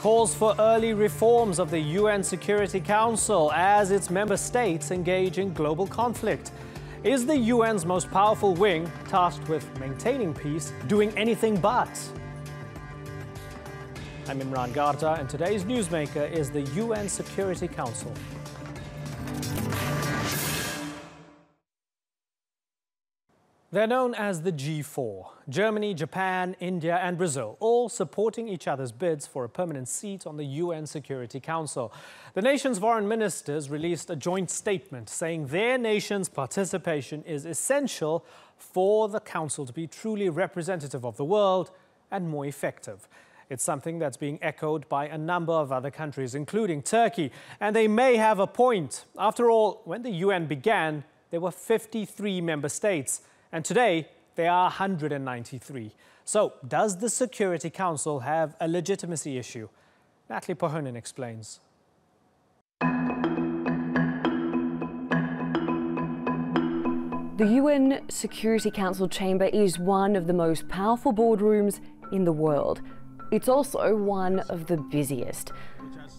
calls for early reforms of the UN Security Council as its member states engage in global conflict. Is the UN's most powerful wing, tasked with maintaining peace, doing anything but? I'm Imran Garda, and today's newsmaker is the UN Security Council. They're known as the G4. Germany, Japan, India and Brazil, all supporting each other's bids for a permanent seat on the UN Security Council. The nation's foreign ministers released a joint statement saying their nation's participation is essential for the Council to be truly representative of the world and more effective. It's something that's being echoed by a number of other countries, including Turkey. And they may have a point. After all, when the UN began, there were 53 member states. And today, there are 193. So, does the Security Council have a legitimacy issue? Natalie Pohonen explains. The UN Security Council chamber is one of the most powerful boardrooms in the world. It's also one of the busiest.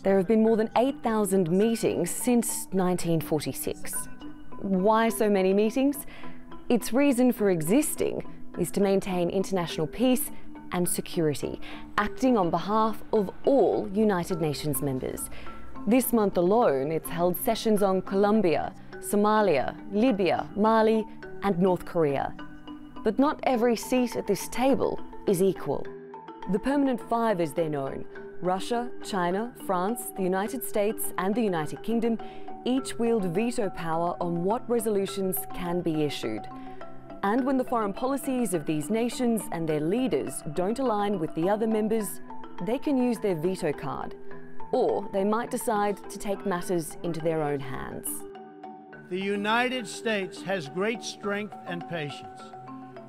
There have been more than 8,000 meetings since 1946. Why so many meetings? Its reason for existing is to maintain international peace and security, acting on behalf of all United Nations members. This month alone, it's held sessions on Colombia, Somalia, Libya, Mali and North Korea. But not every seat at this table is equal. The Permanent Five, as they're known, Russia, China, France, the United States and the United Kingdom each wield veto power on what resolutions can be issued. And when the foreign policies of these nations and their leaders don't align with the other members, they can use their veto card. Or they might decide to take matters into their own hands. The United States has great strength and patience.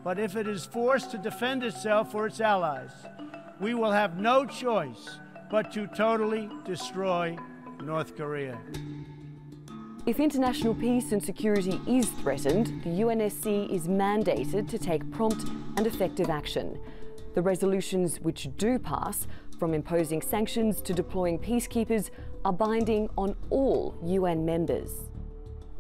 But if it is forced to defend itself or its allies, we will have no choice but to totally destroy North Korea. If international peace and security is threatened, the UNSC is mandated to take prompt and effective action. The resolutions which do pass, from imposing sanctions to deploying peacekeepers, are binding on all UN members.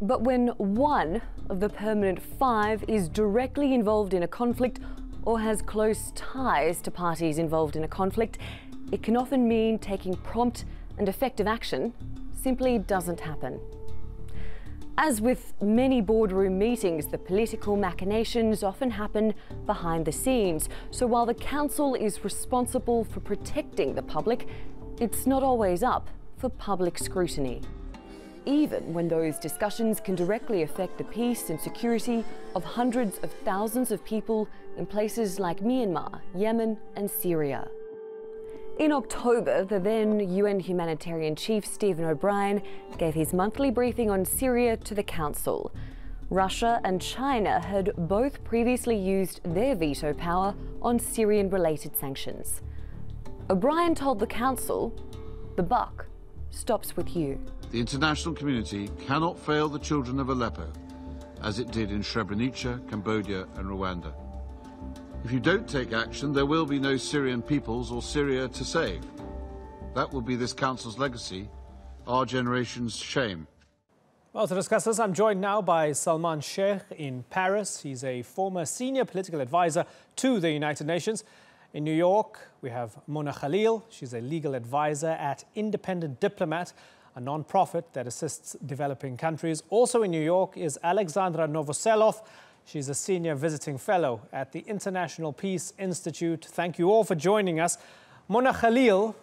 But when one of the Permanent Five is directly involved in a conflict or has close ties to parties involved in a conflict, it can often mean taking prompt and effective action simply doesn't happen. As with many boardroom meetings, the political machinations often happen behind the scenes. So while the Council is responsible for protecting the public, it's not always up for public scrutiny. Even when those discussions can directly affect the peace and security of hundreds of thousands of people in places like Myanmar, Yemen and Syria. In October, the then UN humanitarian chief Stephen O'Brien gave his monthly briefing on Syria to the Council. Russia and China had both previously used their veto power on Syrian-related sanctions. O'Brien told the Council, "The buck stops with you." The international community cannot fail the children of Aleppo, as it did in Srebrenica, Cambodia and Rwanda. If you don't take action, there will be no Syrian peoples or Syria to save. That will be this Council's legacy, our generation's shame. Well, to discuss this, I'm joined now by Salman Sheikh in Paris. He's a former senior political advisor to the United Nations. In New York, we have Mona Khalil. She's a legal advisor at Independent Diplomat, a non-profit that assists developing countries. Also in New York is Alexandra Novoselov. She's a senior visiting fellow at the International Peace Institute. Thank you all for joining us. Mona Khalil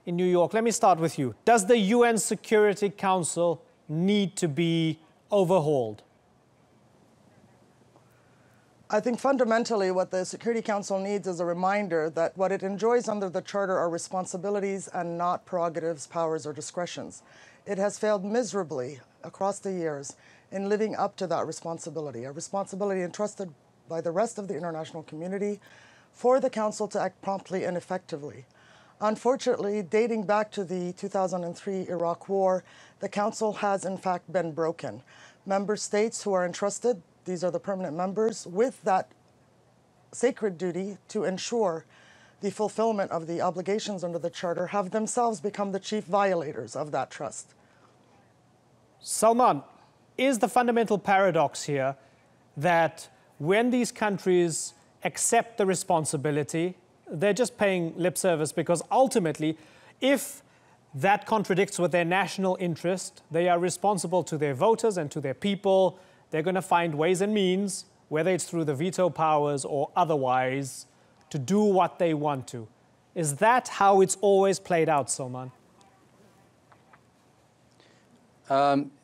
in New York, let me start with you. Does the UN Security Council need to be overhauled? I think fundamentally what the Security Council needs is a reminder that what it enjoys under the Charter are responsibilities and not prerogatives, powers, or discretions. It has failed miserably across the years in living up to that responsibility, a responsibility entrusted by the rest of the international community for the Council to act promptly and effectively. Unfortunately, dating back to the 2003 Iraq War, the Council has in fact been broken. Member states who are entrusted, these are the permanent members, with that sacred duty to ensure the fulfillment of the obligations under the Charter, have themselves become the chief violators of that trust. Salman, is the fundamental paradox here that when these countries accept the responsibility, they're just paying lip service because ultimately, if that contradicts with their national interest, they are responsible to their voters and to their people. They're going to find ways and means, whether it's through the veto powers or otherwise, to do what they want to. Is that how it's always played out, Salman?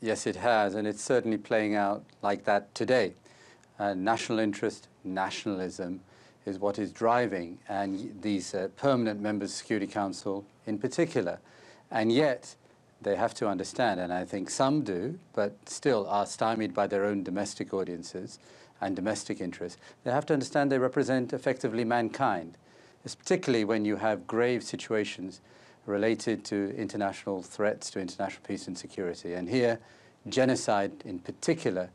Yes, it has, and it's certainly playing out like that today. National interest, nationalism is what is driving, and these permanent members of the Security Council in particular. And yet, they have to understand, and I think some do, but still are stymied by their own domestic audiences and domestic interests. They have to understand they represent effectively mankind. It's particularly when you have grave situations related to international threats to international peace and security. And here, genocide in particular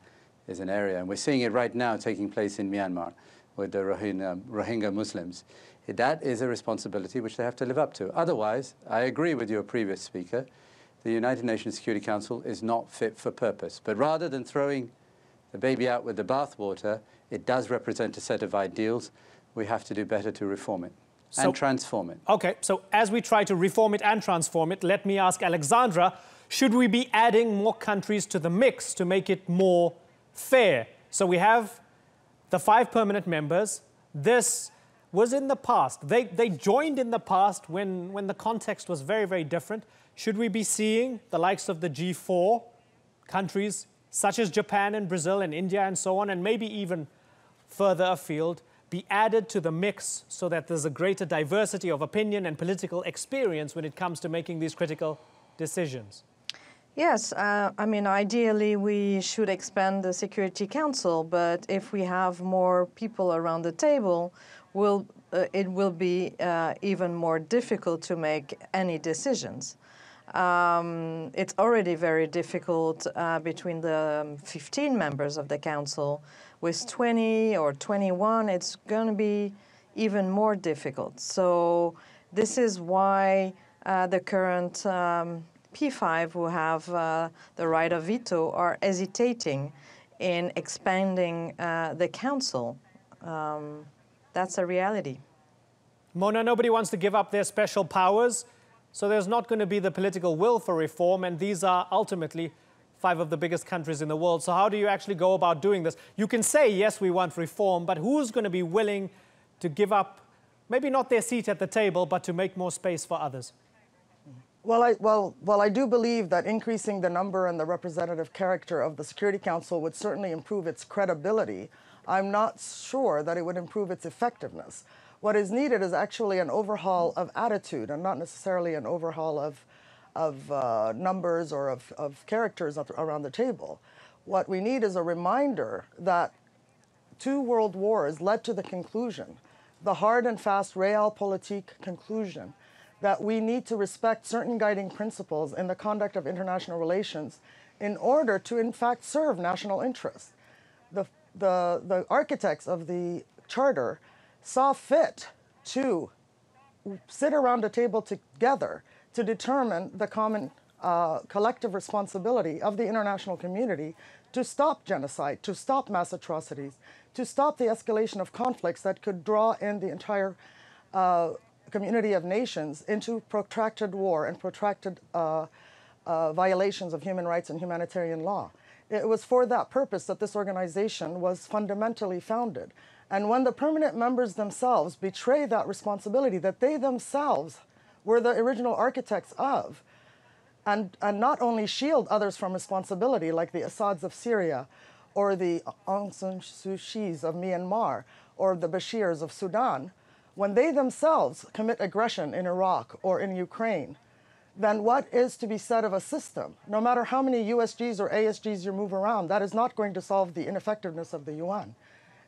is an area, and we're seeing it right now taking place in Myanmar with the Rohingya Muslims. That is a responsibility which they have to live up to. Otherwise, I agree with your previous speaker, the United Nations Security Council is not fit for purpose. But rather than throwing the baby out with the bathwater, it does represent a set of ideals. We have to do better to reform it and transform it. Okay, so as we try to reform it and transform it, let me ask Alexandra, should we be adding more countries to the mix to make it more fair? So we have the 5 permanent members. This was in the past. They joined in the past when the context was very, very different. Should we be seeing the likes of the G4 countries, such as Japan and Brazil and India and so on, and maybe even further afield, be added to the mix so that there's a greater diversity of opinion and political experience when it comes to making these critical decisions? Yes, I mean, ideally we should expand the Security Council, but if we have more people around the table, it will be even more difficult to make any decisions. It's already very difficult between the 15 members of the Council. With 20 or 21, it's going to be even more difficult. So this is why the current P5 who have the right of veto are hesitating in expanding the Council. That's a reality. Mona, nobody wants to give up their special powers, so there's not going to be the political will for reform, and these are ultimately 5 of the biggest countries in the world. So how do you actually go about doing this? You can say, yes, we want reform, but who's going to be willing to give up, maybe not their seat at the table, but to make more space for others? Well, I do believe that increasing the number and the representative character of the Security Council would certainly improve its credibility. I'm not sure that it would improve its effectiveness. What is needed is actually an overhaul of attitude and not necessarily an overhaul of numbers or of characters around the table. What we need is a reminder that 2 world wars led to the conclusion, the hard and fast realpolitik conclusion, that we need to respect certain guiding principles in the conduct of international relations in order to, in fact, serve national interests. The architects of the Charter saw fit to sit around a table together to determine the common collective responsibility of the international community to stop genocide, to stop mass atrocities, to stop the escalation of conflicts that could draw in the entire community of nations into protracted war and protracted violations of human rights and humanitarian law. It was for that purpose that this organization was fundamentally founded. And when the permanent members themselves betray that responsibility that they themselves were the original architects of, and not only shield others from responsibility, like the Assads of Syria, or the Aung San Suu Kyis of Myanmar, or the Bashirs of Sudan, when they themselves commit aggression in Iraq or in Ukraine, then what is to be said of a system? No matter how many USGs or ASGs you move around, that is not going to solve the ineffectiveness of the UN.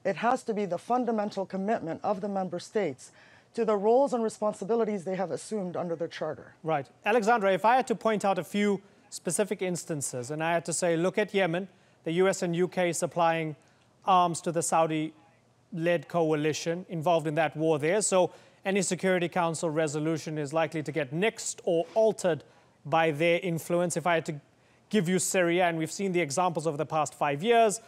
It has to be the fundamental commitment of the member states to the roles and responsibilities they have assumed under the Charter. Right. Alexandra, if I had to point out a few specific instances, and I had to say, look at Yemen, the US and UK supplying arms to the Saudi-led coalition involved in that war there. So any Security Council resolution is likely to get nixed or altered by their influence. If I had to give you Syria, and we've seen the examples over the past 5 years,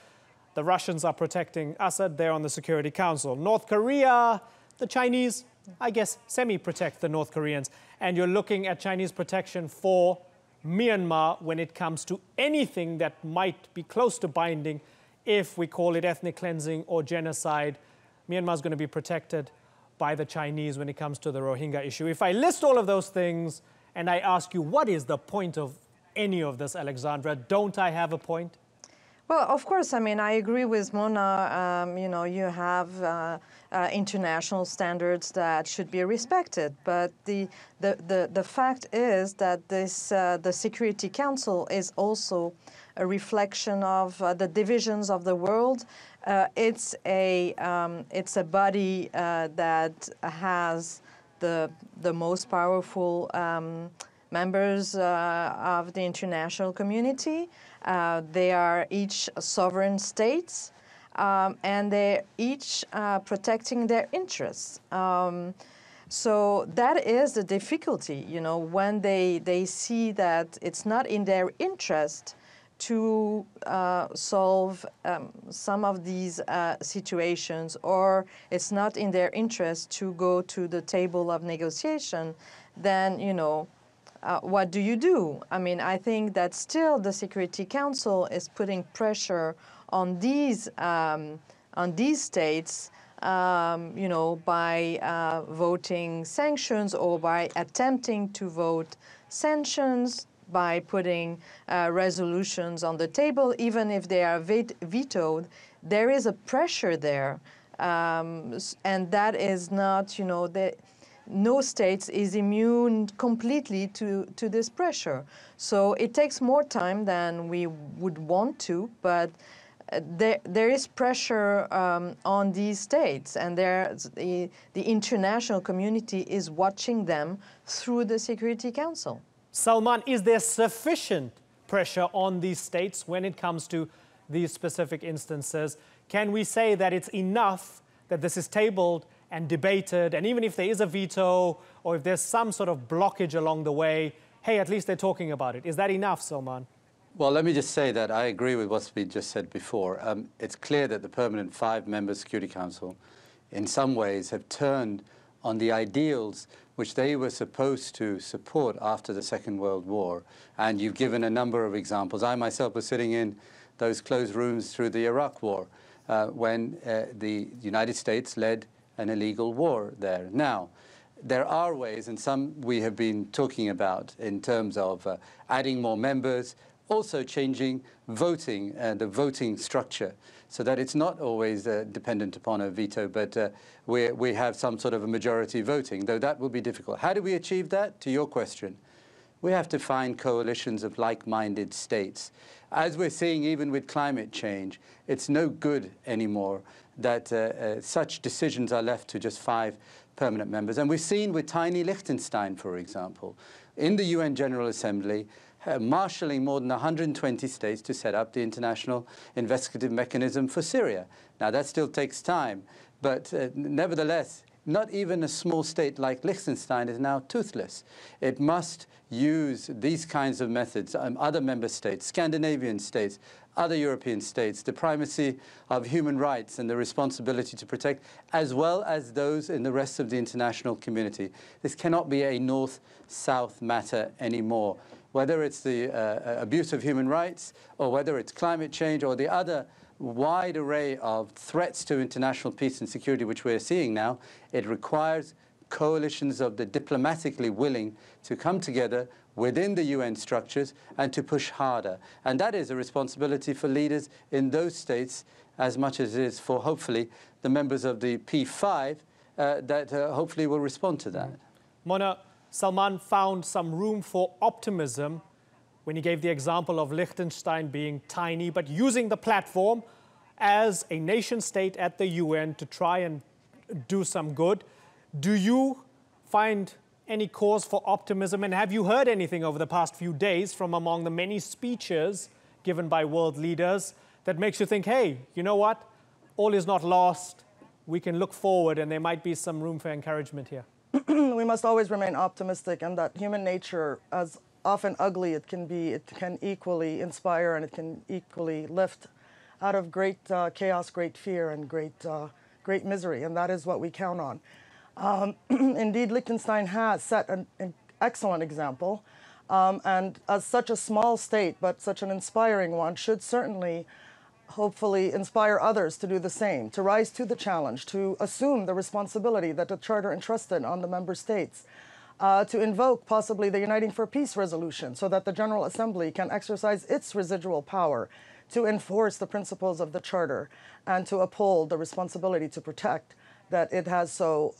the Russians are protecting Assad, they're on the Security Council. North Korea, the Chinese, I guess, semi-protect the North Koreans. And you're looking at Chinese protection for Myanmar when it comes to anything that might be close to binding, if we call it ethnic cleansing or genocide. Myanmar is going to be protected by the Chinese when it comes to the Rohingya issue. If I list all of those things and I ask you, what is the point of any of this, Alexandra? Don't I have a point? Well, of course, I mean, I agree with Mona. You know, you have international standards that should be respected. But the fact is that this the Security Council is also a reflection of the divisions of the world. It's a body that has the most powerful members of the international community. They are each sovereign states, and they're each protecting their interests. So that is the difficulty, you know, when they see that it's not in their interest to solve some of these situations, or it's not in their interest to go to the table of negotiation, then, you know, what do you do? I mean, I think that still the Security Council is putting pressure on these states, you know, by voting sanctions or by attempting to vote sanctions, by putting resolutions on the table, even if they are vetoed. There is a pressure there, and that is not, you know, no state is immune completely to this pressure. So it takes more time than we would want to, but there is pressure on these states, and the international community is watching them through the Security Council. Salman, is there sufficient pressure on these states when it comes to these specific instances? Can we say that it's enough that this is tabled and debated, and even if there is a veto or if there's some sort of blockage along the way, hey, at least they're talking about it? Is that enough, Salman? Well, let me just say that I agree with what's been just said before. It's clear that the permanent 5-member Security Council in some ways have turned on the ideals which they were supposed to support after the Second World War. And you've given a number of examples. I myself was sitting in those closed rooms through the Iraq War when the United States led an illegal war there. Now, there are ways, and some we have been talking about in terms of adding more members, also changing voting, the voting structure, so that it's not always dependent upon a veto, but we have some sort of a majority voting, though that will be difficult. How do we achieve that? To your question, we have to find coalitions of like-minded states. As we're seeing even with climate change, it's no good anymore that such decisions are left to just 5 permanent members. And we've seen with tiny Liechtenstein, for example, in the UN General Assembly, marshalling more than 120 states to set up the international investigative mechanism for Syria. Now, that still takes time, but nevertheless, not even a small state like Liechtenstein is now toothless. It must use these kinds of methods. Other member states, Scandinavian states, other European states, the primacy of human rights and the responsibility to protect, as well as those in the rest of the international community. This cannot be a north-south matter anymore. Whether it's the abuse of human rights, or whether it's climate change, or the other wide array of threats to international peace and security which we're seeing now, it requires coalitions of the diplomatically willing to come together within the UN structures and to push harder. And that is a responsibility for leaders in those states as much as it is for, hopefully, the members of the P5 that hopefully will respond to that. Mona, Salman found some room for optimism when he gave the example of Liechtenstein being tiny, but using the platform as a nation state at the UN to try and do some good. Do you find any cause for optimism? And have you heard anything over the past few days from among the many speeches given by world leaders that makes you think, hey, you know what? All is not lost. we can look forward and there might be some room for encouragement here? We must always remain optimistic, and that human nature, as often ugly it can be, it can equally inspire and it can equally lift out of great chaos, great fear, and great misery, and that is what we count on. Indeed, Liechtenstein has set an excellent example, and as such a small state, but such an inspiring one, should certainly hopefully inspire others to do the same, to rise to the challenge, to assume the responsibility that the Charter entrusted on the member states, to invoke possibly the Uniting for Peace resolution so that the General Assembly can exercise its residual power to enforce the principles of the Charter and to uphold the responsibility to protect that it has so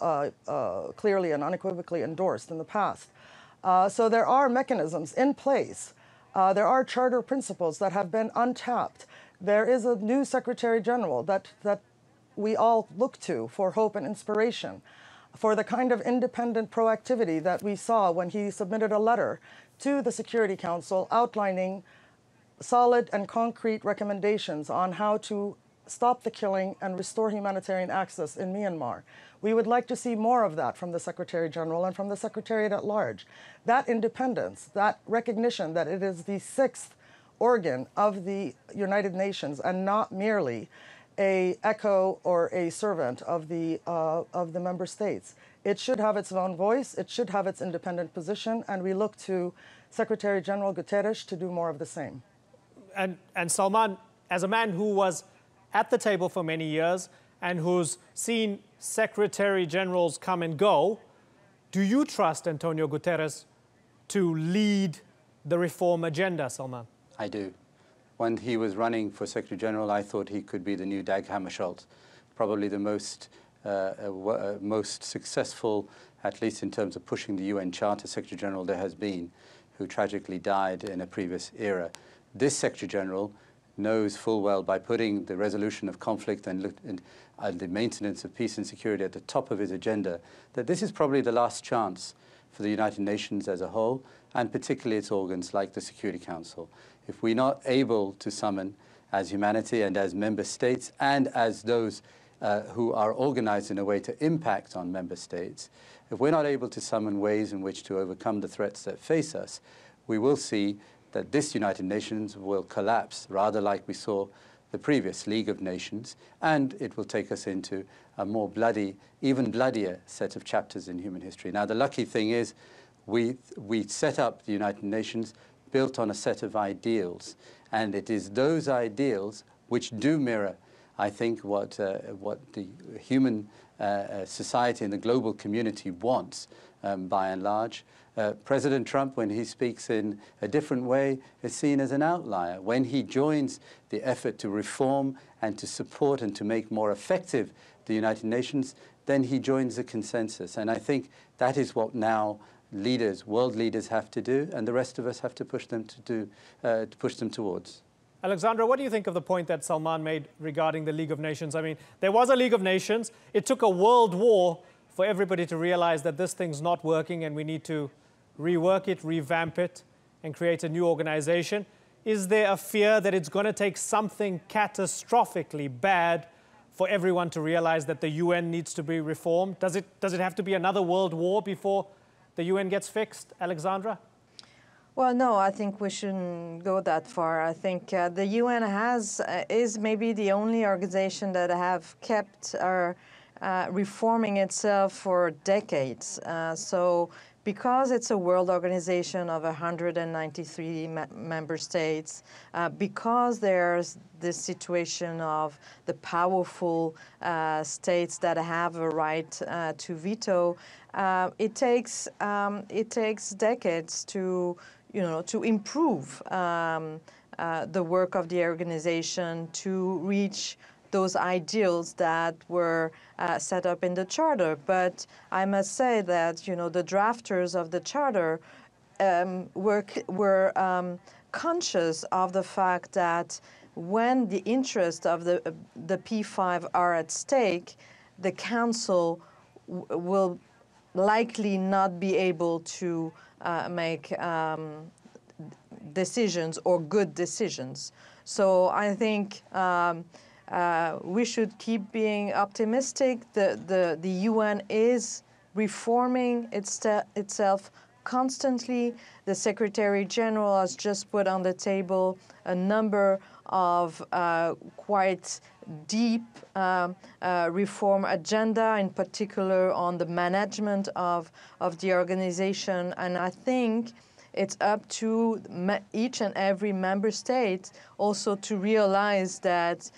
clearly and unequivocally endorsed in the past. So there are mechanisms in place. There are Charter principles that have been untapped. There is a new Secretary General that we all look to for hope and inspiration, for the kind of independent proactivity that we saw when he submitted a letter to the Security Council outlining solid and concrete recommendations on how to stop the killing and restore humanitarian access in Myanmar. We would like to see more of that from the Secretary General and from the Secretariat at large. That independence, that recognition that it is the sixth organ of the United Nations and not merely an echo or a servant of the member states. It should have its own voice, it should have its independent position, and we look to Secretary General Guterres to do more of the same. And Salman, as a man who was at the table for many years and who's seen Secretary Generals come and go, do you trust Antonio Guterres to lead the reform agenda, Salman? I do. When he was running for Secretary General, I thought he could be the new Dag Hammarskjöld, probably the most successful, at least in terms of pushing the UN Charter, Secretary General there has been, who tragically died in a previous era. This Secretary General knows full well, by putting the resolution of conflict and the maintenance of peace and security at the top of his agenda, that this is probably the last chance for the United Nations as a whole, and particularly its organs like the Security Council. If we're not able to summon, as humanity and as member states and as those who are organized in a way to impact on member states, if we're not able to summon ways in which to overcome the threats that face us, we will see that this United Nations will collapse, rather like we saw the previous League of Nations, and it will take us into a more bloody, even bloodier set of chapters in human history. Now, the lucky thing is we set up the United Nations built on a set of ideals, and it is those ideals which do mirror, I think, what the human society and the global community wants, by and large. President Trump, when he speaks in a different way, is seen as an outlier. When he joins the effort to reform and to support and to make more effective the United Nations, then he joins the consensus. And I think that is what now leaders, world leaders, have to do, and the rest of us have to push them to do, push them towards. Alexandra, what do you think of the point that Salman made regarding the League of Nations? I mean, there was a League of Nations. It took a world war for everybody to realize that this thing's not working and we need to rework it, revamp it, and create a new organization. Is there a fear that it's going to take something catastrophically bad for everyone to realize that the UN needs to be reformed? Does it have to be another world war before the UN gets fixed, Alexandra? Well, no, I think we shouldn't go that far. I think the UN is maybe the only organization that have kept reforming itself for decades. So because it's a world organization of 193 member states, because there's this situation of the powerful states that have a right to veto, it takes decades to improve the work of the organization to reach those ideals that were set up in the Charter. But I must say that, the drafters of the Charter were conscious of the fact that when the interests of the P5 are at stake, the Council will likely not be able to make decisions or good decisions. So I think we should keep being optimistic. The UN is reforming itself constantly. The Secretary General has just put on the table a number of quite deep reform agenda, in particular on the management of the organization. And I think it's up to each and every member state also to realize that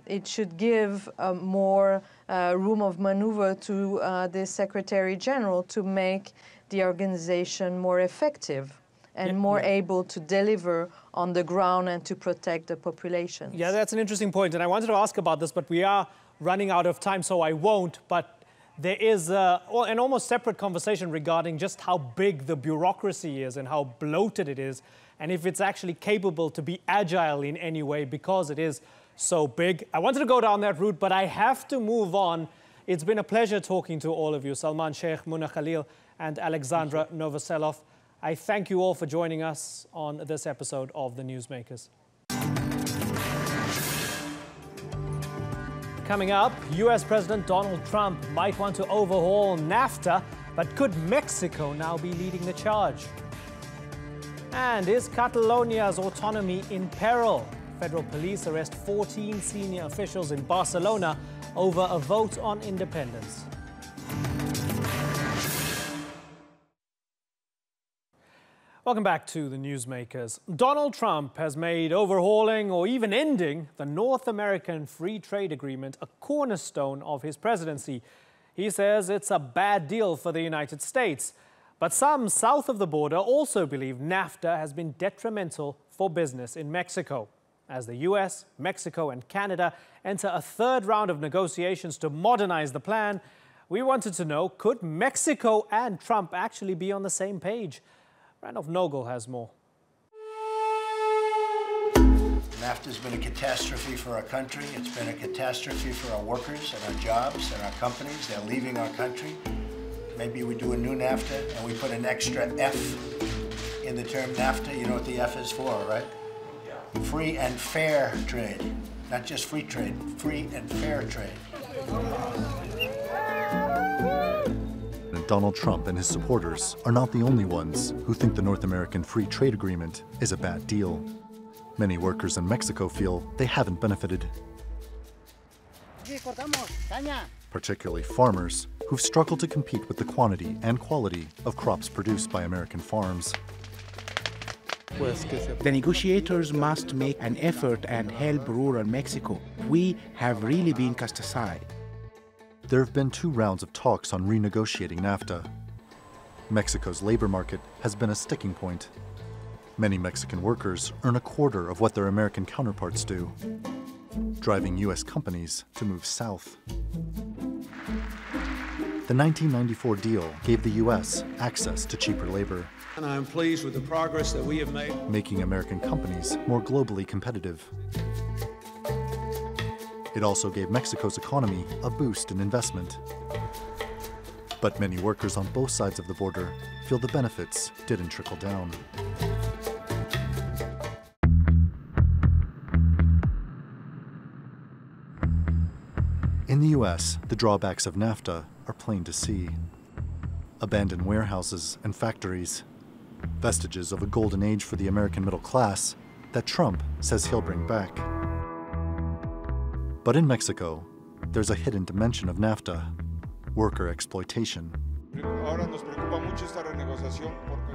it should give more room of maneuver to the Secretary General to make the organization more effective and more able to deliver on the ground and to protect the population. Yeah, that's an interesting point. And I wanted to ask about this, but we are running out of time, so I won't. But there is an almost separate conversation regarding just how big the bureaucracy is and how bloated it is, and if it's actually capable to be agile in any way because it is so big. I wanted to go down that route, but I have to move on. It's been a pleasure talking to all of you, Salman Sheikh, Muna Khalil, and Alexandra Novoselov. I thank you all for joining us on this episode of The Newsmakers. Coming up, US President Donald Trump might want to overhaul NAFTA, but could Mexico now be leading the charge? And is Catalonia's autonomy in peril? Federal police arrest 14 senior officials in Barcelona over a vote on independence. Welcome back to The Newsmakers. Donald Trump has made overhauling or even ending the North American Free Trade Agreement a cornerstone of his presidency. He says it's a bad deal for the United States. But some south of the border also believe NAFTA has been detrimental for business in Mexico. As the US, Mexico and Canada enter a third round of negotiations to modernize the plan, we wanted to know, could Mexico and Trump actually be on the same page? Randolph Nogel has more. NAFTA has been a catastrophe for our country. It's been a catastrophe for our workers and our jobs and our companies. They're leaving our country. Maybe we do a new NAFTA and we put an extra F in the term NAFTA. You know what the F is for, right? Free and fair trade. Not just free trade, free and fair trade. Donald Trump and his supporters are not the only ones who think the North American Free Trade Agreement is a bad deal. Many workers in Mexico feel they haven't benefited. Particularly farmers who've struggled to compete with the quantity and quality of crops produced by American farms. The negotiators must make an effort and help rural Mexico. We have really been cast aside. There have been 2 rounds of talks on renegotiating NAFTA. Mexico's labor market has been a sticking point. Many Mexican workers earn a quarter of what their American counterparts do, driving US companies to move south. The 1994 deal gave the US access to cheaper labor. And I'm pleased with the progress that we have made, making American companies more globally competitive. It also gave Mexico's economy a boost in investment. But many workers on both sides of the border feel the benefits didn't trickle down. In the US, the drawbacks of NAFTA are plain to see. Abandoned warehouses and factories, vestiges of a golden age for the American middle class that Trump says he'll bring back. But in Mexico, there's a hidden dimension of NAFTA, worker exploitation.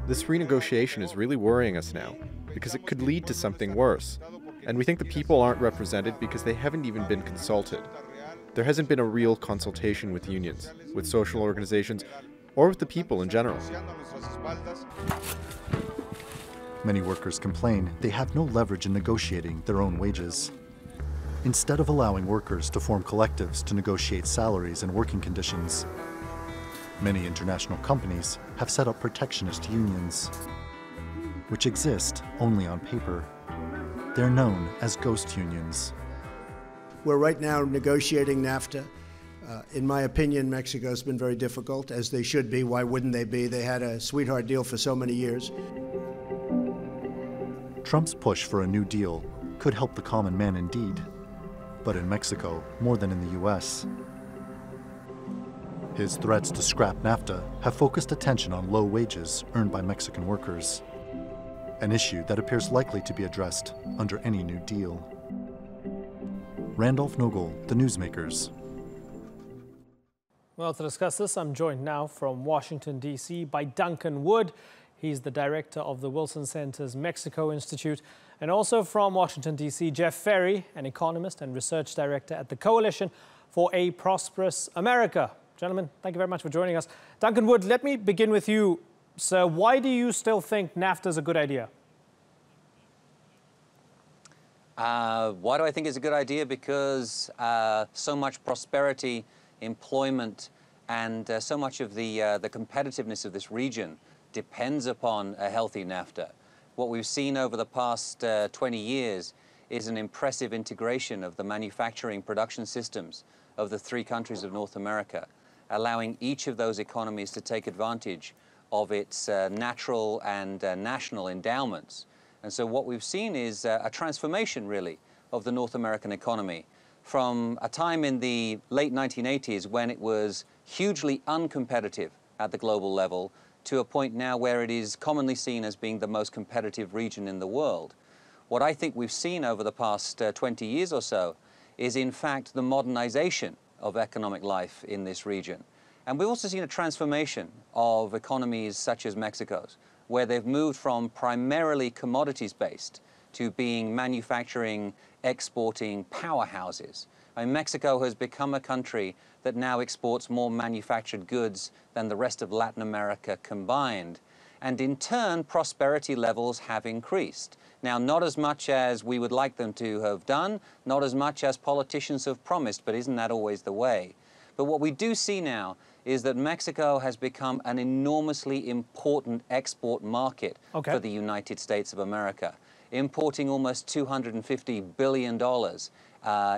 This renegotiation is really worrying us now, because it could lead to something worse. And we think the people aren't represented because they haven't even been consulted. There hasn't been a real consultation with unions, with social organizations, or with the people in general. Many workers complain they have no leverage in negotiating their own wages. Instead of allowing workers to form collectives to negotiate salaries and working conditions, many international companies have set up protectionist unions, which exist only on paper. They're known as ghost unions. We're right now negotiating NAFTA. In my opinion, Mexico's been very difficult, as they should be. Why wouldn't they be? They had a sweetheart deal for so many years. Trump's push for a new deal could help the common man indeed. but in Mexico more than in the US. His threats to scrap NAFTA have focused attention on low wages earned by Mexican workers, an issue that appears likely to be addressed under any new deal. Randolph Nogel, The Newsmakers. Well, to discuss this, I'm joined now from Washington, D.C. by Duncan Wood. He's the director of the Wilson Center's Mexico Institute. And also from Washington, D.C., Jeff Ferry, an economist and research director at the Coalition for a Prosperous America. Gentlemen, thank you very much for joining us. Duncan Wood, let me begin with you. Sir, why do you still think NAFTA is a good idea? Why do I think it's a good idea? Because so much prosperity, employment, and so much of the competitiveness of this region depends upon a healthy NAFTA. What we've seen over the past 20 years is an impressive integration of the manufacturing production systems of the three countries of North America, allowing each of those economies to take advantage of its natural and national endowments. And so what we've seen is a transformation, really, of the North American economy from a time in the late 1980s when it was hugely uncompetitive at the global level to a point now where it is commonly seen as being the most competitive region in the world. What I think we've seen over the past 20 years or so is, in fact, the modernization of economic life in this region. And we've also seen a transformation of economies such as Mexico's, where they've moved from primarily commodities-based to being manufacturing, exporting powerhouses. I mean, Mexico has become a country that now exports more manufactured goods than the rest of Latin America combined. And in turn, prosperity levels have increased. Now, not as much as we would like them to have done, not as much as politicians have promised, but isn't that always the way? But what we do see now is that Mexico has become an enormously important export market for the United States of America, importing almost $250 billion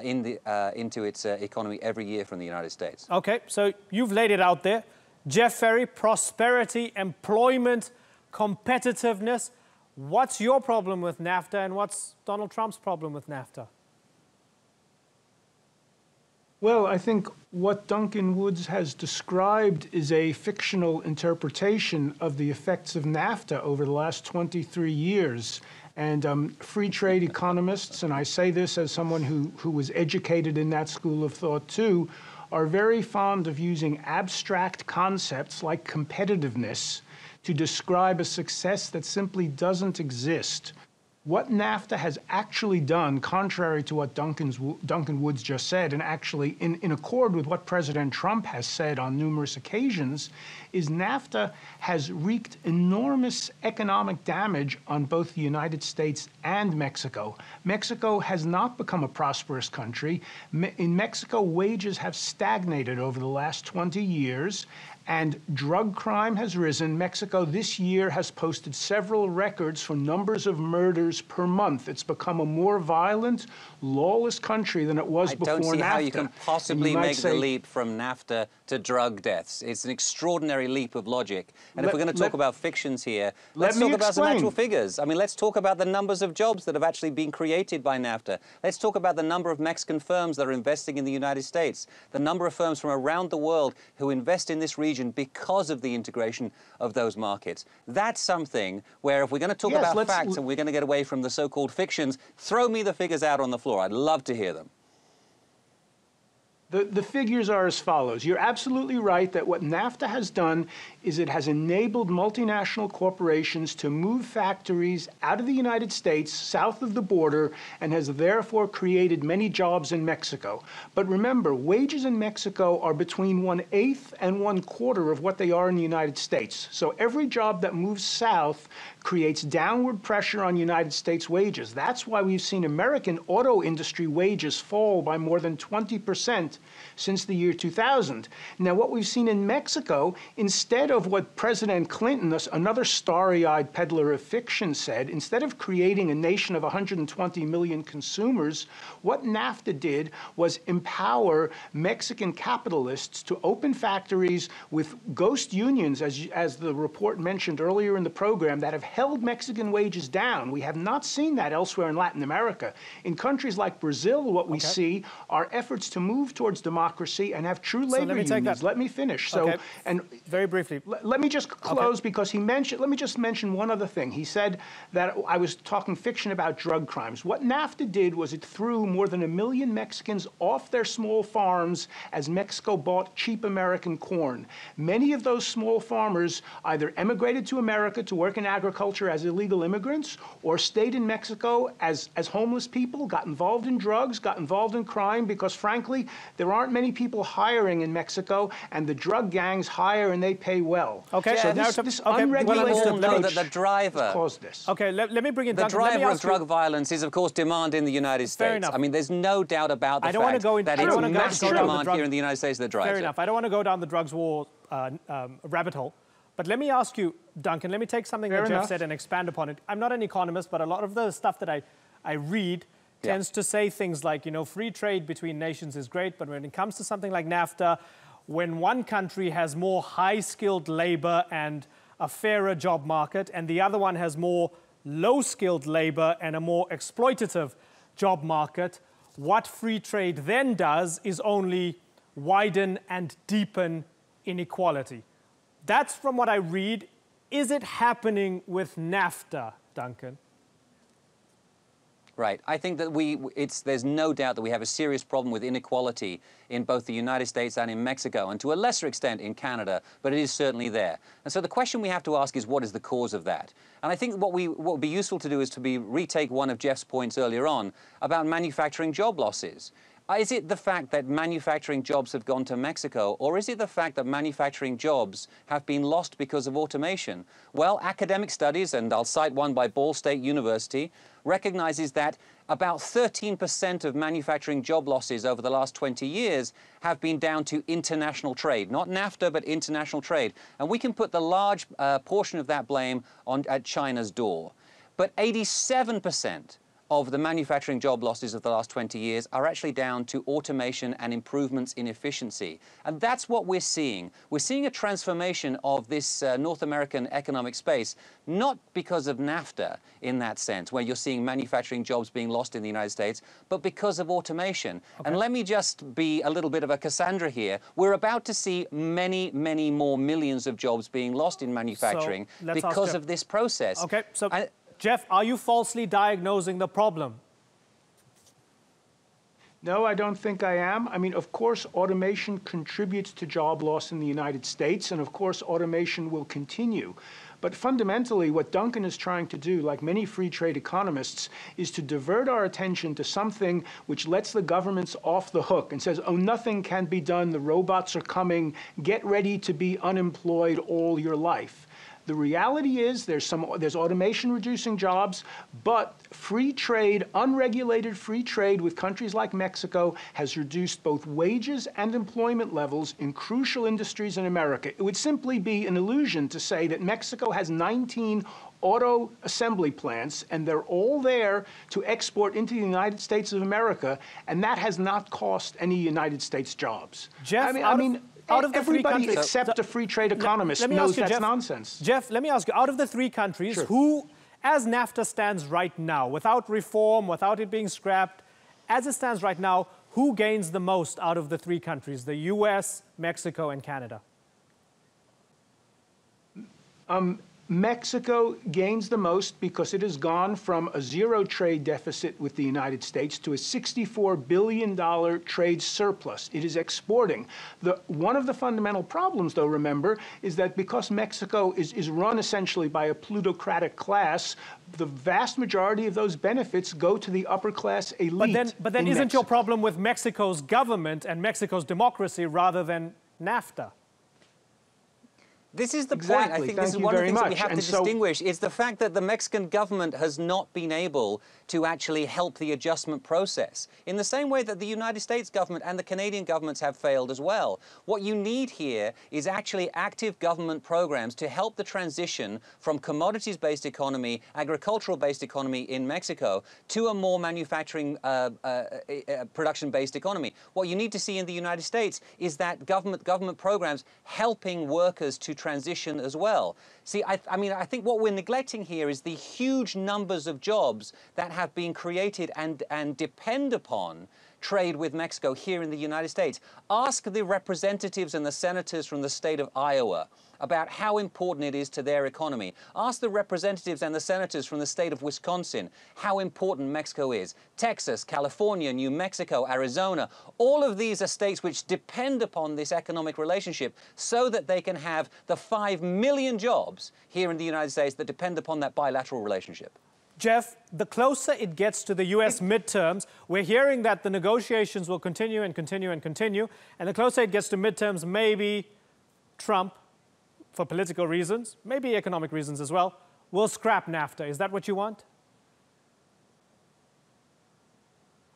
into its economy every year from the United States. Okay, so you've laid it out there. Jeff Ferry, prosperity, employment, competitiveness. What's your problem with NAFTA and what's Donald Trump's problem with NAFTA? Well, I think what Duncan Woods has described is a fictional interpretation of the effects of NAFTA over the last 23 years. And free trade economists, and I say this as someone who was educated in that school of thought too, are very fond of using abstract concepts like competitiveness to describe a success that simply doesn't exist. What NAFTA has actually done, contrary to what Duncan Woods just said, and actually in accord with what President Trump has said on numerous occasions, is NAFTA has wreaked enormous economic damage on both the United States and Mexico. Mexico has not become a prosperous country. In Mexico, wages have stagnated over the last 20 years, and drug crime has risen. Mexico this year has posted several records for numbers of murders per month. It's become a more violent, lawless country than it was before NAFTA. I don't see how you can possibly make the leap from NAFTA to drug deaths. It's an extraordinary leap of logic. And if we're going to talk about fictions here, let's talk about some actual figures. I mean, let's talk about the numbers of jobs that have actually been created by NAFTA. Let's talk about the number of Mexican firms that are investing in the United States, the number of firms from around the world who invest in this region because of the integration of those markets. That's something where if we're going to talk about facts and we're going to get away from the so-called fictions, throw me the figures out on the floor. I'd love to hear them. The figures are as follows. You're absolutely right that what NAFTA has done is it has enabled multinational corporations to move factories out of the United States, south of the border, and has therefore created many jobs in Mexico. But remember, wages in Mexico are between 1/8 and 1/4 of what they are in the United States. So every job that moves south creates downward pressure on United States wages. That's why we've seen American auto industry wages fall by more than 20% since the year 2000. Now, what we've seen in Mexico, instead of what President Clinton, another starry-eyed peddler of fiction, said, instead of creating a nation of 120 million consumers, what NAFTA did was empower Mexican capitalists to open factories with ghost unions, as the report mentioned earlier in the program, that have held Mexican wages down. We have not seen that elsewhere in Latin America. In countries like Brazil, what we see are efforts to move towards democracy and have true labor unions. Let me finish. So, and very briefly, let me just close because he mentioned. Let me just mention one other thing. He said that I was talking fiction about drug crimes. What NAFTA did was it threw more than 1 million Mexicans off their small farms as Mexico bought cheap American corn. Many of those small farmers either emigrated to America to work in agriculture as illegal immigrants, or stayed in Mexico as homeless people, got involved in drugs, got involved in crime, because frankly, there aren't many people hiring in Mexico, and the drug gangs hire and they pay well. Okay, so this unregulated approach the driver caused this. Okay, let me bring in the Duncan. driver of drug violence is, of course, demand in the United States. Fair enough. I mean, there's no doubt about the fact that it's massive demand here in the United States that drives it. Fair enough. I don't want to go down the drugs war rabbit hole. But let me ask you, Duncan, let me take something that Jeff said and expand upon it. I'm not an economist, but a lot of the stuff that I read tends to say things like, you know, free trade between nations is great, but when it comes to something like NAFTA, when one country has more high-skilled labor and a fairer job market, and the other one has more low-skilled labor and a more exploitative job market, what free trade then does is only widen and deepen inequality. That's from what I read. Is it happening with NAFTA, Duncan? Right. I think that there's no doubt that we have a serious problem with inequality in both the United States and in Mexico, and to a lesser extent in Canada, but it is certainly there. And so the question we have to ask is, what is the cause of that? And I think what would be useful to do is to retake one of Jeff's points earlier on about manufacturing job losses. Is it the fact that manufacturing jobs have gone to Mexico, or is it the fact that manufacturing jobs have been lost because of automation? Well, academic studies, and I'll cite one by Ball State University, recognizes that about 13% of manufacturing job losses over the last 20 years have been down to international trade, not NAFTA, but international trade. And we can put the large portion of that blame at China's door. But 87% of the manufacturing job losses of the last 20 years are actually down to automation and improvements in efficiency. And that's what we're seeing. We're seeing a transformation of this North American economic space, not because of NAFTA in that sense, where you're seeing manufacturing jobs being lost in the United States, but because of automation. Okay. And let me just be a little bit of a Cassandra here. We're about to see many, many more millions of jobs being lost in manufacturing because of this process. Okay, so Jeff, are you falsely diagnosing the problem? No, I don't think I am. I mean, of course, automation contributes to job loss in the United States, and of course, automation will continue. But fundamentally, what Duncan is trying to do, like many free trade economists, is to divert our attention to something which lets the governments off the hook and says, oh, nothing can be done, the robots are coming, get ready to be unemployed all your life. The reality is there's automation reducing jobs, but free trade, unregulated free trade with countries like Mexico has reduced both wages and employment levels in crucial industries in America. It would simply be an illusion to say that Mexico has 19 auto assembly plants, and they're all there to export into the United States of America, and that has not cost any United States jobs. Jeff, I mean, out of the everybody three except a free trade economist knows that's nonsense. Jeff, let me ask you, out of the three countries, who, as NAFTA stands right now, without reform, without it being scrapped, as it stands right now, who gains the most out of the three countries, the US, Mexico, and Canada? Mexico gains the most because it has gone from a zero trade deficit with the United States to a $64 billion trade surplus. It is exporting. One of the fundamental problems, though, remember, is that because Mexico is run essentially by a plutocratic class, the vast majority of those benefits go to the upper class elite. But then isn't your problem with Mexico's government and Mexico's democracy rather than NAFTA? This is the Exactly. point. I think Thank this is you one of the very things that we much. have to And so- distinguish. Is the fact that the Mexican government has not been able to actually help the adjustment process, in the same way that the United States government and the Canadian governments have failed as well. What you need here is actually active government programs to help the transition from commodities-based economy, agricultural-based economy in Mexico, to a more manufacturing, production-based economy. What you need to see in the United States is that government programs helping workers to transition as well. See, I mean, I think what we're neglecting here is the huge numbers of jobs that have been created and depend upon trade with Mexico here in the United States. Ask the representatives and the senators from the state of Iowa about how important it is to their economy. Ask the representatives and the senators from the state of Wisconsin how important Mexico is. Texas, California, New Mexico, Arizona, all of these are states which depend upon this economic relationship so that they can have the 5 million jobs here in the United States that depend upon that bilateral relationship. Jeff, the closer it gets to the US midterms, we're hearing that the negotiations will continue and continue and continue, and the closer it gets to midterms, maybe Trump, for political reasons, maybe economic reasons as well, will scrap NAFTA. Is that what you want?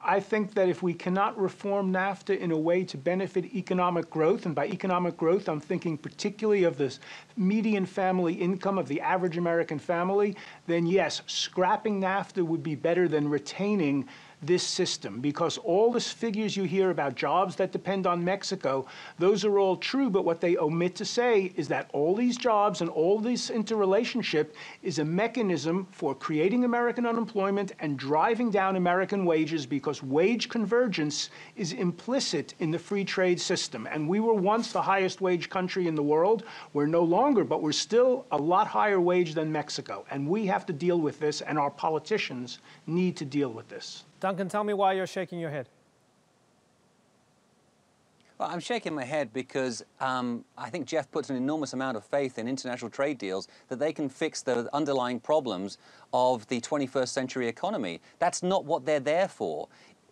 I think that if we cannot reform NAFTA in a way to benefit economic growth, and by economic growth I'm thinking particularly of the median family income of the average American family, then yes, scrapping NAFTA would be better than retaining this system, because all the figures you hear about jobs that depend on Mexico, those are all true, but what they omit to say is that all these jobs and all this interrelationship is a mechanism for creating American unemployment and driving down American wages, because wage convergence is implicit in the free trade system. And we were once the highest wage country in the world. We're no longer, but we're still a lot higher wage than Mexico. And we have to deal with this, and our politicians need to deal with this. Duncan, tell me why you're shaking your head. Well, I'm shaking my head because I think Jeff puts an enormous amount of faith in international trade deals that they can fix the underlying problems of the 21st century economy. That's not what they're there for.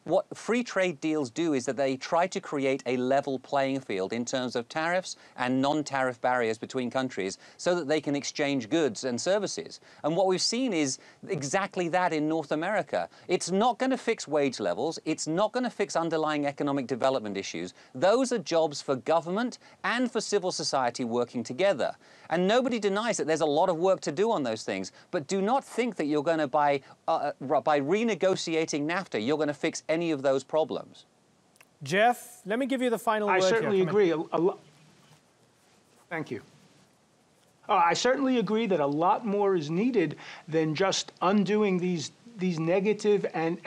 What free trade deals do is that they try to create a level playing field in terms of tariffs and non-tariff barriers between countries so that they can exchange goods and services. And what we've seen is exactly that in North America. It's not going to fix wage levels. It's not going to fix underlying economic development issues. Those are jobs for government and for civil society working together. And nobody denies that there's a lot of work to do on those things. But do not think that you're going to, by renegotiating NAFTA, you're going to fix any of those problems. Jeff, let me give you the final word I here. certainly agree. Thank you. I certainly agree that a lot more is needed than just undoing these negative and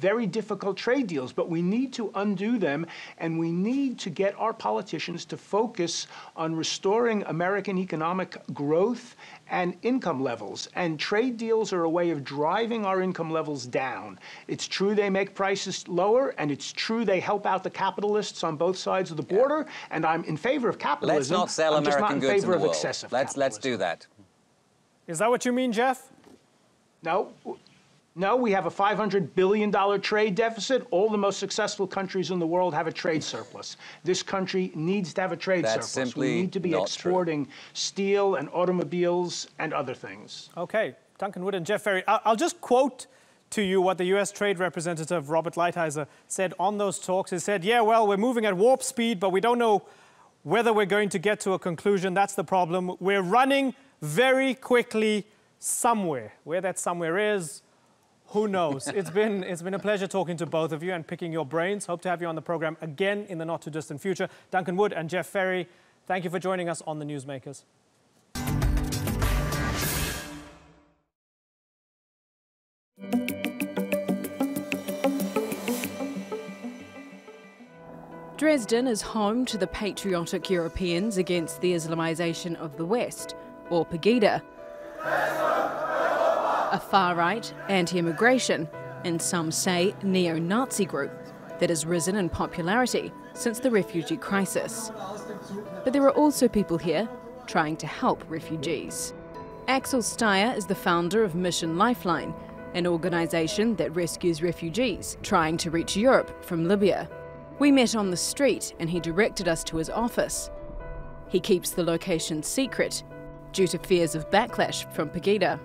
very difficult trade deals, but we need to undo them, and we need to get our politicians to focus on restoring American economic growth and income levels. And trade deals are a way of driving our income levels down. It's true they make prices lower, and it's true they help out the capitalists on both sides of the border, and I'm in favor of capitalism. Let's not sell I'm just American not in goods favor in the of world. excessive Let's do that. Is that what you mean, Jeff? No, we have a $500 billion trade deficit. All the most successful countries in the world have a trade surplus. This country needs to have a trade surplus. Simply we need to be exporting steel and automobiles and other things. Okay, Duncan Wood and Jeff Ferry. I'll just quote to you what the U.S. Trade Representative Robert Lighthizer said on those talks. He said, yeah, well, we're moving at warp speed, but we don't know whether we're going to get to a conclusion. That's the problem. We're running very quickly somewhere. Where that somewhere is, who knows? It's been a pleasure talking to both of you and picking your brains. Hope to have you on the program again in the not-too-distant future. Duncan Wood and Jeff Ferry, thank you for joining us on the Newsmakers. Dresden is home to the patriotic Europeans against the Islamization of the West, or Pegida. A far-right, anti-immigration, and some say neo-Nazi group that has risen in popularity since the refugee crisis. But there are also people here trying to help refugees. Axel Steyer is the founder of Mission Lifeline, an organisation that rescues refugees trying to reach Europe from Libya. We met on the street and he directed us to his office, He keeps the location secret due to fears of backlash from Pegida.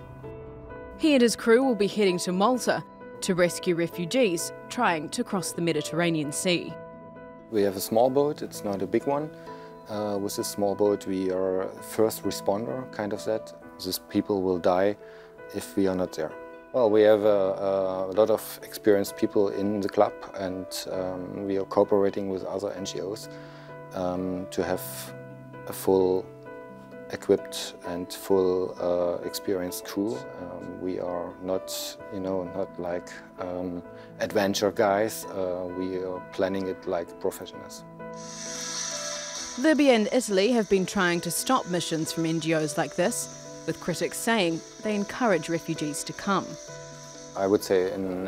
He and his crew will be heading to Malta to rescue refugees trying to cross the Mediterranean Sea. We have a small boat, it's not a big one. With this small boat we are first responder, kind of that. These people will die if we are not there. Well, we have a lot of experienced people in the club, and we are cooperating with other NGOs to have a full equipped and full experienced crew. We are not, not like adventure guys. We are planning it like professionals. Libya and Italy have been trying to stop missions from NGOs like this, with critics saying they encourage refugees to come. I would say in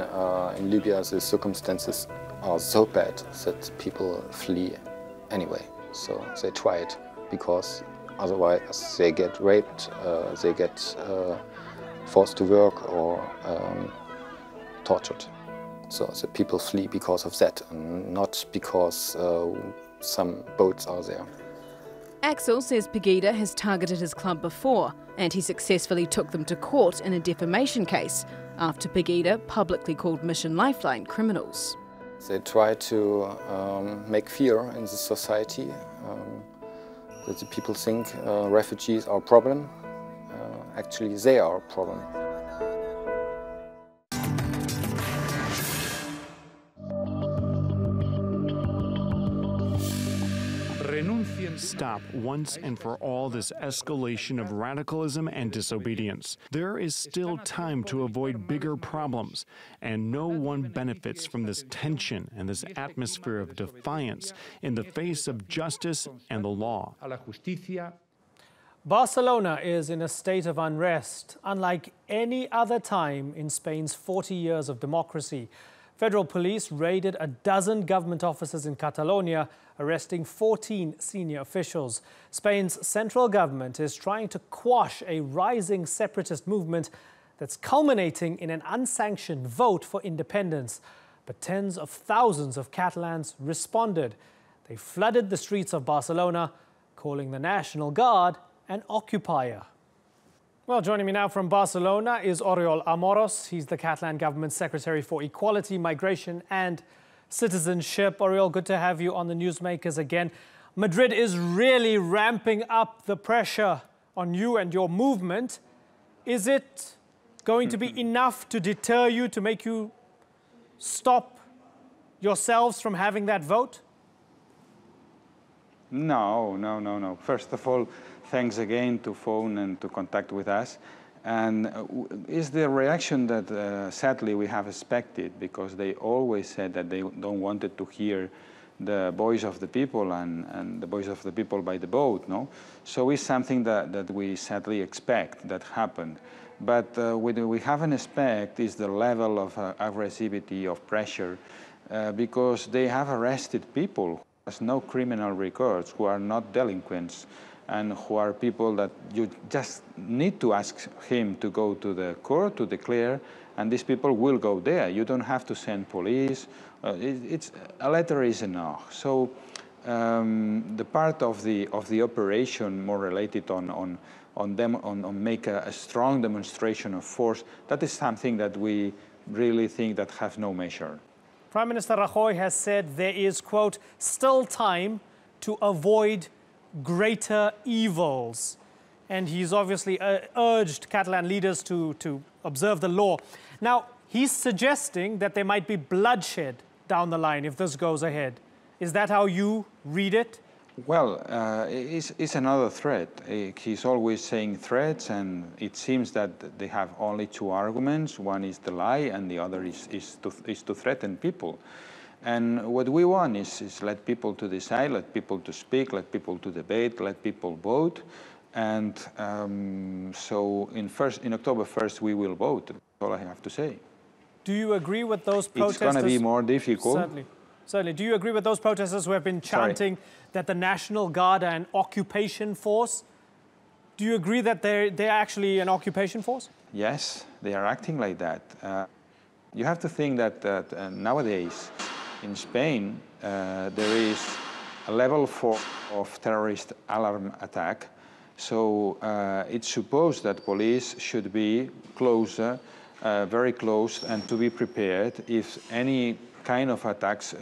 Libya the circumstances are so bad that people flee anyway. So they try it because otherwise they get raped, they get forced to work or tortured. So the people flee because of that, and not because some boats are there. Axel says Pegida has targeted his club before, and he successfully took them to court in a defamation case after Pegida publicly called Mission Lifeline criminals. They try to make fear in the society, that the people think refugees are a problem. Actually, they are a problem. Stop once and for all this escalation of radicalism and disobedience. There is still time to avoid bigger problems, and no one benefits from this tension and this atmosphere of defiance in the face of justice and the law. Barcelona is in a state of unrest, unlike any other time in Spain's 40 years of democracy. Federal police raided a dozen government offices in Catalonia, arresting 14 senior officials. Spain's central government is trying to quash a rising separatist movement that's culminating in an unsanctioned vote for independence. But tens of thousands of Catalans responded. They flooded the streets of Barcelona, calling the National Guard an occupier. Well, joining me now from Barcelona is Oriol Amoros. He's the Catalan government secretary for equality, migration and citizenship. Oriol, good to have you on the Newsmakers again. Madrid is really ramping up the pressure on you and your movement. Is it going to be enough to deter you, to make you stop yourselves from having that vote? No. First of all, thanks again to phone and to contact with us. And is the reaction that sadly we have expected, because they always said that they don't wanted to hear the voice of the people and the voice of the people by the vote, no? So it's something that we sadly expect that happened. But what we haven't expect is the level of aggressivity, of pressure, because they have arrested people who have no criminal records, who are not delinquents, and who are people that you just need to ask him to go to the court to declare, and these people will go there. You don't have to send police. It's a letter is enough. So the part of the operation more related on make a strong demonstration of force, that is something that we really think that has no measure. Prime Minister Rajoy has said there is, quote, still time to avoid greater evils. And he's obviously urged Catalan leaders to observe the law. Now, he's suggesting that there might be bloodshed down the line if this goes ahead. Is that how you read it? Well, it's another threat. He's always saying threats, and it seems that they have only two arguments. One is the lie, and the other is to threaten people. And what we want is let people to decide, let people to speak, let people to debate, let people vote. And so in October 1st, we will vote. That's all I have to say. Do you agree with those protesters? It's going to be more difficult. Certainly. Do you agree with those protesters who have been chanting that the National Guard are an occupation force? Do you agree that they're actually an occupation force? Yes, they are acting like that. You have to think that nowadays, in Spain, there is a level 4 of terrorist alarm attack. So it's supposed that police should be closer, very close, and to be prepared if any kind of attacks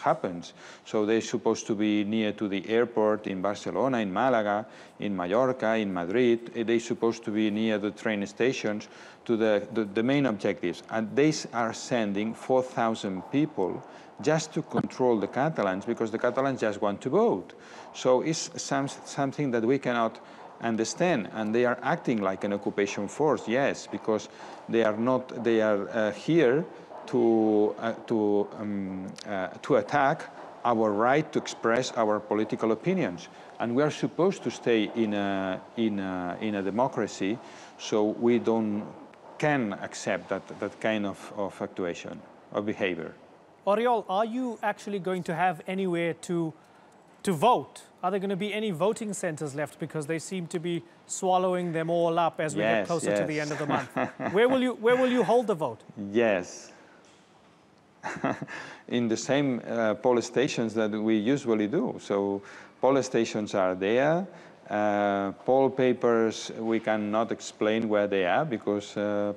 happens. So they're supposed to be near to the airport in Barcelona, in Malaga, in Mallorca, in Madrid. They're supposed to be near the train stations to the main objectives. And they are sending 4,000 people just to control the Catalans, because the Catalans just want to vote. So it's something that we cannot understand, and they are acting like an occupation force, yes, because they are here to attack our right to express our political opinions, and we are supposed to stay in a democracy, so we can accept that kind of actuation or behavior. Oriol, are you actually going to have anywhere to vote? Are there going to be any voting centers left, because they seem to be swallowing them all up as we get closer to the end of the month? Where will you hold the vote? Yes. In the same poll stations that we usually do. So poll stations are there. Poll papers, we cannot explain where they are, because the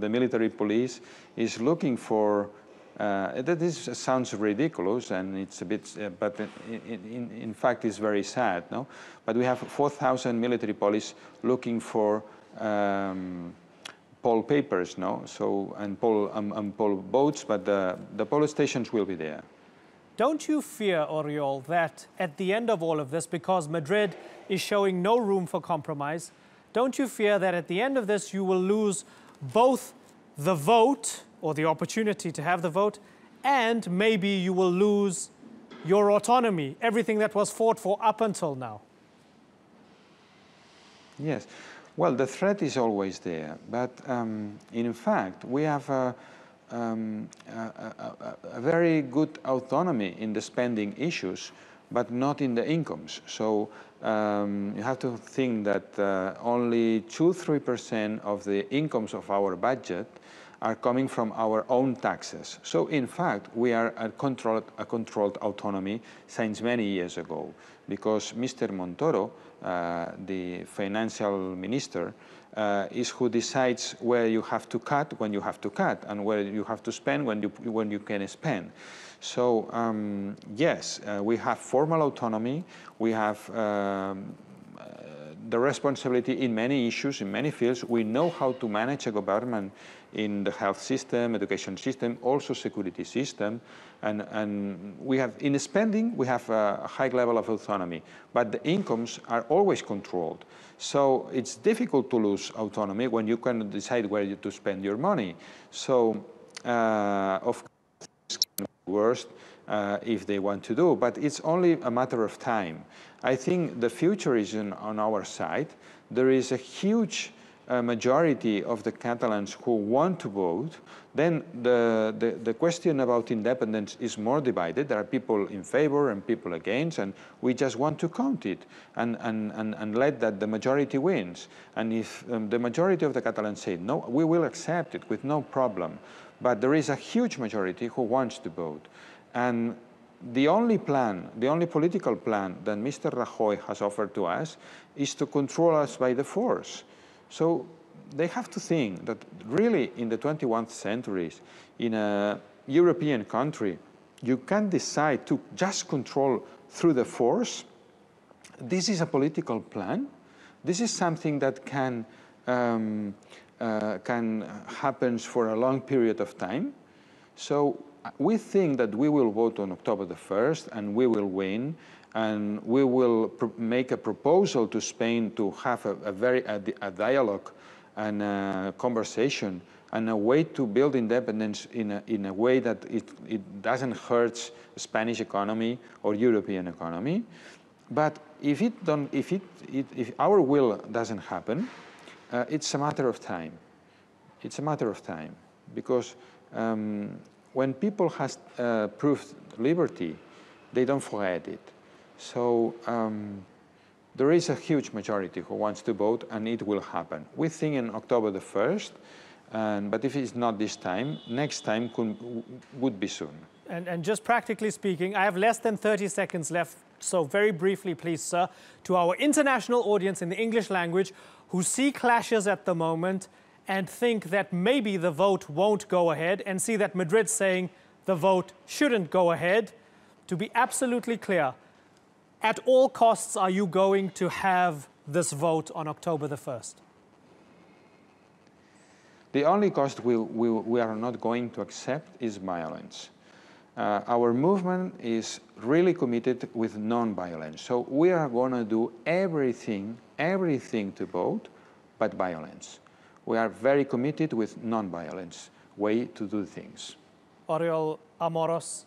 military police is looking for this sounds ridiculous, and it's a bit, but in fact it's very sad, no? But we have 4,000 military police looking for poll papers, no? So and poll votes, but the poll stations will be there. Don't you fear, Oriol, that at the end of all of this, because Madrid is showing no room for compromise, don't you fear that at the end of this you will lose both the vote, or the opportunity to have the vote, and maybe you will lose your autonomy, everything that was fought for up until now? Yes. Well, the threat is always there, but in fact, we have a very good autonomy in the spending issues, but not in the incomes. So you have to think that only 2–3% of the incomes of our budget are coming from our own taxes. So in fact, we are a controlled autonomy since many years ago, because Mr. Montoro, the financial minister, is who decides where you have to cut when you have to cut, and where you have to spend when you can spend. So yes, we have formal autonomy. We have the responsibility in many issues, in many fields. We know how to manage a government in the health system, education system, also security system. And we have, in spending, we have a high level of autonomy, but the incomes are always controlled. So it's difficult to lose autonomy when you cannot decide where to spend your money. So of course, it's worse if they want to do, but it's only a matter of time. I think the future is on our side. There is a huge majority of the Catalans who want to vote. Then the question about independence is more divided. There are people in favor and people against, and we just want to count it and let that the majority wins. And if the majority of the Catalans say no, we will accept it with no problem. But there is a huge majority who wants to vote. And the only plan, the only political plan that Mr. Rajoy has offered to us is to control us by the force. So they have to think that really in the 21st century, in a European country, you can decide to just control through the force. This is a political plan. This is something that can happen for a long period of time. So we think that we will vote on October the 1st and we will win, and we will make a proposal to Spain to have a dialogue and a conversation and a way to build independence in a way that it doesn't hurt the Spanish economy or European economy. But if our will doesn't happen, it's a matter of time. It's a matter of time, because when people have proved liberty, they don't forget it. So there is a huge majority who wants to vote, and it will happen. We think in October the 1st, but if it's not this time, next time would be soon. And just practically speaking, I have less than 30 seconds left. So very briefly, please, sir, to our international audience in the English language who see clashes at the moment and think that maybe the vote won't go ahead, and see that Madrid saying the vote shouldn't go ahead. To be absolutely clear, at all costs, are you going to have this vote on October the 1st? The only cost we are not going to accept is violence. Our movement is really committed with non-violence. So we are going to do everything to vote, but violence. We are very committed with non-violence way to do things. Oriol Amoros,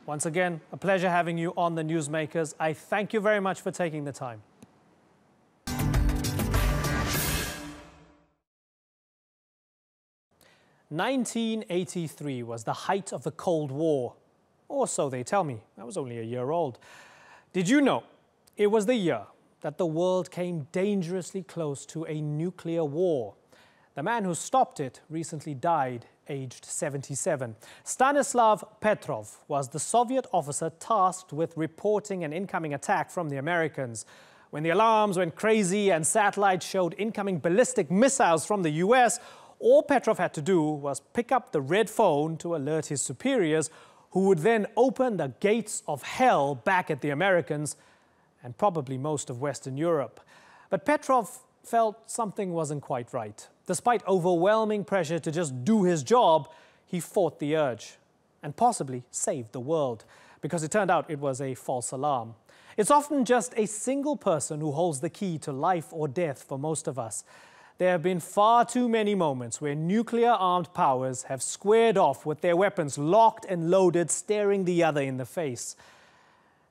once again, a pleasure having you on the Newsmakers. I thank you very much for taking the time. "1983 was the height of the Cold War, or so they tell me. I was only a year old. Did you know it was the year that the world came dangerously close to a nuclear war? The man who stopped it recently died, aged 77. Stanislav Petrov was the Soviet officer tasked with reporting an incoming attack from the Americans. When the alarms went crazy and satellites showed incoming ballistic missiles from the US, all Petrov had to do was pick up the red phone to alert his superiors, who would then open the gates of hell back at the Americans and probably most of Western Europe. But Petrov felt something wasn't quite right. Despite overwhelming pressure to just do his job, he fought the urge and possibly saved the world, because it turned out it was a false alarm. It's often just a single person who holds the key to life or death for most of us. There have been far too many moments where nuclear-armed powers have squared off with their weapons locked and loaded, staring the other in the face.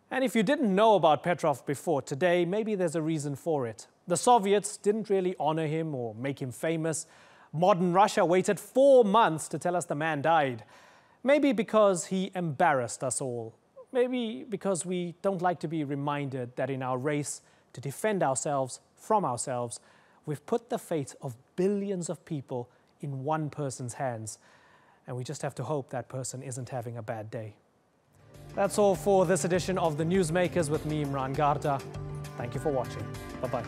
And if you didn't know about Petrov before today, maybe there's a reason for it. The Soviets didn't really honor him or make him famous. Modern Russia waited 4 months to tell us the man died. Maybe because he embarrassed us all. Maybe because we don't like to be reminded that in our race to defend ourselves from ourselves, we've put the fate of billions of people in one person's hands. And we just have to hope that person isn't having a bad day. That's all for this edition of the Newsmakers with me, Imran Garda. Thank you for watching. Bye-bye.